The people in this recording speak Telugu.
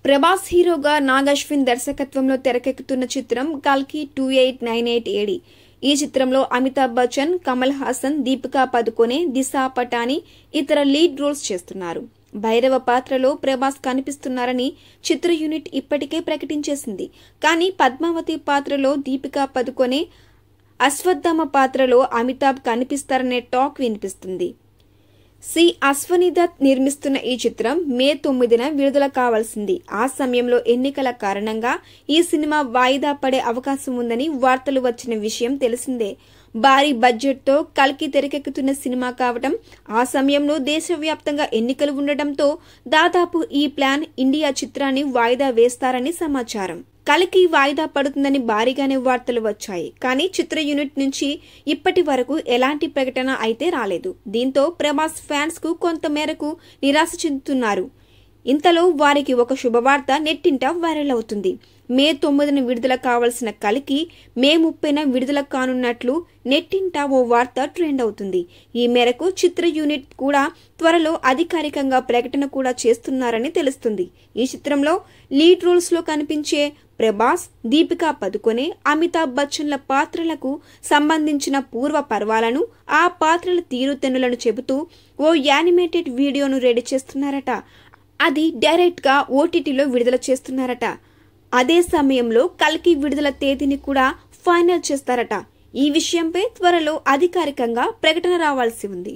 ప్రభాస్ హీరోగా నాగ్ అశ్విన్ దర్శకత్వంలో తెరకెక్కుతున్న చిత్రం కల్కి 2898 AD. ఈ చిత్రంలో అమితాబ్ బచ్చన్, కమల్ హాసన్, దీపికా పదుకొనే, దిశా పటాని ఇతర లీడ్ రోల్స్ చేస్తున్నారు. భైరవ పాత్రలో ప్రభాస్ కనిపిస్తున్నారని చిత్ర యూనిట్ ఇప్పటికే ప్రకటించేసింది. కానీ పద్మావతి పాత్రలో దీపికా పదుకొనే, అశ్వత్థామ పాత్రలో అమితాబ్ కనిపిస్తారనే టాక్ వినిపిస్తుంది. సి అశ్వని దత్ నిర్మిస్తున్న ఈ చిత్రం మే 9న విడుదల కావాల్సింది. ఆ సమయంలో ఎన్నికల కారణంగా ఈ సినిమా వాయిదా పడే అవకాశం ఉందని వార్తలు వచ్చిన విషయం తెలిసిందే. భారీ బడ్జెట్తో కల్కి తెరకెక్కుతున్న సినిమా కావటం, ఆ సమయంలో దేశవ్యాప్తంగా ఎన్నికలు ఉండటంతో దాదాపు ఈ ప్లాన్ ఇండియా చిత్రాన్ని వాయిదా వేస్తారని సమాచారం. కల్కి వాయిదా పడుతుందని భారీగానే వార్తలు వచ్చాయి. కానీ చిత్ర యూనిట్ నుంచి ఇప్పటి వరకు ఎలాంటి ప్రకటన అయితే రాలేదు. దీంతో ప్రభాస్ ఫ్యాన్స్ కు కొంత మేరకు నిరాశ చెందుతున్నారు. ఇంతలో వారికి ఒక శుభవార్త నెట్టింట వైరల్ అవుతుంది. మే 9న విడుదల కావాల్సిన కల్కి మే 30న విడుదల కానున్నట్లు నెట్టింట ఓ వార్త ట్రెండ్ అవుతుంది. ఈ మేరకు చిత్ర యూనిట్ కూడా త్వరలో అధికారికంగా ప్రకటన కూడా చేస్తున్నారని తెలుస్తుంది. ఈ చిత్రంలో లీడ్ రోల్స్ లో కనిపించే ప్రభాస్, దీపికా పదుకొనే, అమితాబ్ బచ్చన్ల పాత్రలకు సంబంధించిన పూర్వ పర్వాలను, ఆ పాత్రల తీరుతెన్నులను చెబుతూ ఓ యానిమేటెడ్ వీడియోను రెడీ చేస్తున్నారట. అది డైరెక్ట్ గా ఓటీటీలో విడుదల చేస్తున్నారట. అదే సమయంలో కల్కి విడుదల తేదీని కూడా ఫైనల్ చేస్తారట. ఈ విషయంపై త్వరలో అధికారికంగా ప్రకటన రావాల్సి ఉంది.